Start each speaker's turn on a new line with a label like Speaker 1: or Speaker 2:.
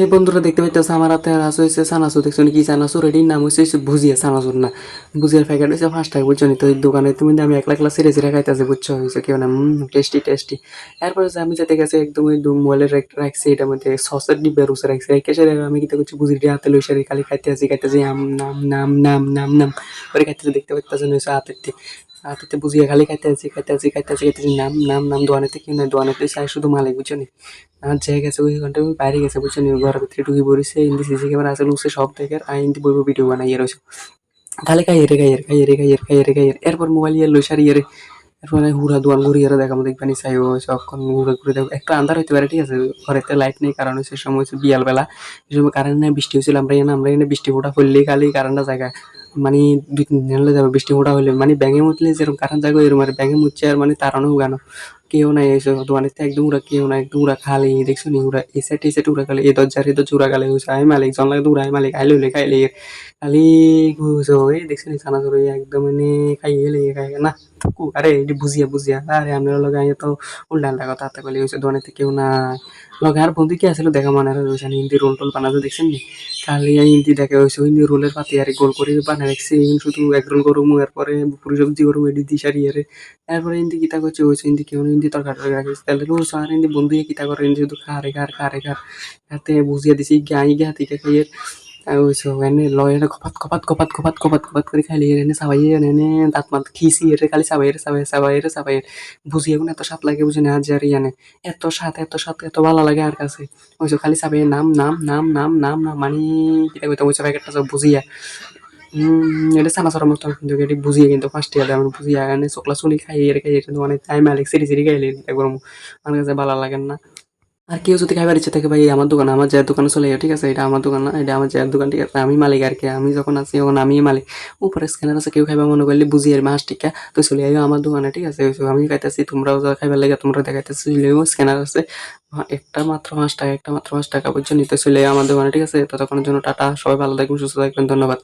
Speaker 1: এই বন্ধুরা দেখতে পাইতেছে আমার হাতে আর আছে হচ্ছে চানাচুর। দেখছো কি চানাচুর? এটির নাম হচ্ছে ভুজিয়া, চানাচুর না। ভুজিয়ার প্যাকেট হচ্ছে 5 টাকা, বুঝছো নি? তো এই দোকানে তুমি আমি একলা একলা ছিঁড়ে ছিঁড়ে খাইতেছি, বুঝছো হয়েছে কেউ না। Tasty tasty. এরপরে যে আমি যেতে গেছে একদম ওই মোবাইলে রাখছি, এটার মধ্যে সসের ডিব্বা রুসে রাখছি, রেখে সেটা আমি কিতা করছি, ভুজিটি হাতে লই সারি খালি খাইতেছি খাইতেছি আম নাম নাম নাম নাম নাম করে খাইতেছি। দেখতে পাইতেছেন হয়েছে হাতের হাতেতে বুঝিয়ে খালি খাইতেছি খাইতেছি খাইতেছি খাইতেছি নাম নাম নাম। দোয়ানেতে কেউ নাই, দোয়ানেতে চাই শুধু মালিক, বুঝছো নি? আর যে গেছে ওই ঘন্টা বাইরে গেছে, বুঝছো নি? ঘরের ভিতরে ঢুকে পড়েছে, হিন্দি সিসি ক্যামেরা আছে লুকছে সব দেখে, আর হিন্দি বইব ভিডিও বানাই রয়েছে খালি খাইয়ে রে খাইয়ে খাইয়ে রে খাইয়ে খাইয়ে রে খাইয়ে। এরপর মোবাইল ইয়ে লই সারি এরে, এরপরে হুড়া দুয়ান ঘুরি এরা দেখাম দেখবানি চাই ও সবক্ষণ ঘুরে ঘুরে দেখো। একটু আন্ধার হইতে পারে, ঠিক আছে, ঘরেতে লাইট নেই, কারণ হচ্ছে সময় হচ্ছে বিয়াল বেলা। এই সময় কারেন্ট নেই, বৃষ্টি হয়েছিল, আমরা এখানে বৃষ্টি ফোঁটা পড়লেই খালি কারেন্টটা জায়গায় মানে 2-3 দিন হলে যাবে। বৃষ্টি ফোঁটা হলে মানে ব্যাঙে মুতলে যেরকম কারেন্ট জায়গা এরকম, আর ব্যাঙে মুতছে আর মানে তারানো গানো কেউ নাই এসে দোকানেতে একদম উড়া কেউ নাই, একদম উড়া খালি। দেখছো নি? উড়া এই সাইড উড়া খালি, এই দরজার উড়া খালি হয়েছে। আই মালিক জন লাগে উড়াই মালিক আইলে হইলে খাইলে খালি ঘুরছে ওই। দেখছো নি? চানাচুর একদম মানে খাইয়ে লেগে খাই না। থুকু, আরে এটি বুঝিয়া বুঝিয়া আরে আপনার লগে আইয়া তো উল্টা উল্টা কথা হাতে কলি হয়েছে। দোকানেতে কেউ নাই লগে। আর বন্ধু কি আসলে দেখা মানে রয়েছে হিন্দি রোল টোল বানাতে, দেখছেন নি? খালি হিন্দি দেখা হয়েছে, হিন্দি রোলের পাতি আর গোল করে বানায় রাখছে। শুধু এক রোল করুম, এরপরে পুরি সবজি করুম, এটি দি সারি এর। এরপরে হিন্দি কিতা করছে হয়েছে, হিন্দি কেউ হিন্দি তরকারি রাখিস তাহলে রোজ। আর হিন্দি বন্ধু কিতা করে, হিন্দি শুধু খারে খার খারে খার হাতে বুঝিয়ে দিছি গাই গা থেকে খাইয়ে ওইসো এনে লয় এনে খপাত খপাত খপাত খপাত খপাত খপাত করে খাইলে এনে সাবাই এনে দাঁত মাত খিসি এর খালি সাবাই বুঝিয়ে কোনো এত স্বাদ লাগে, বুঝি না? আজ আর ইয়ানে এত স্বাদ এত ভালো লাগে আর কাছে। ওইসব খালি সাবাই নাম নাম নাম নাম নাম নাম মানে কিতা কইতাম, ওইসব প্যাকেটটা সব বুঝিয়া এটা চানাচুরের মতো, কিন্তু এটি বুঝিয়ে কিন্তু 5 টাকা দাম বুঝিয়া এনে চকলা চুলি খাইয়ে কিন্তু অনেক টাইম আলেক সিঁড়ি সিঁড়ি খাইলে একবার আমার কাছে ভালো লাগে না। আর কেউ যদি খাইবার ইচ্ছে থাকে ভাই, আমার দোকান, আমার যার দোকানে চলে যাও, ঠিক আছে? এটা আমার দোকান না, এটা আমার যার দোকান, ঠিক আছে? আমি মালিক আর কি, আমি যখন আছি তখন আমি মালিক। উপরে স্ক্যানার আছে, কেউ খাইবা মনে করলে বুঝি আর 5 টাকা তো চলে আইও আমার দোকানে, ঠিক আছে? ওই আমি খাইতেছি, তোমরাও যা খাইবার লাগে তোমরা দেখাইতেছি, চলে আইও। স্ক্যানার আছে, একটা মাত্র 5 টাকা, একটা মাত্র 5 টাকা, বুঝছো? নিতে চলে আইও আমার দোকানে, ঠিক আছে? ততক্ষণের জন্য টাটা, সবাই ভালো থাকবেন, সুস্থ থাকবেন, ধন্যবাদ।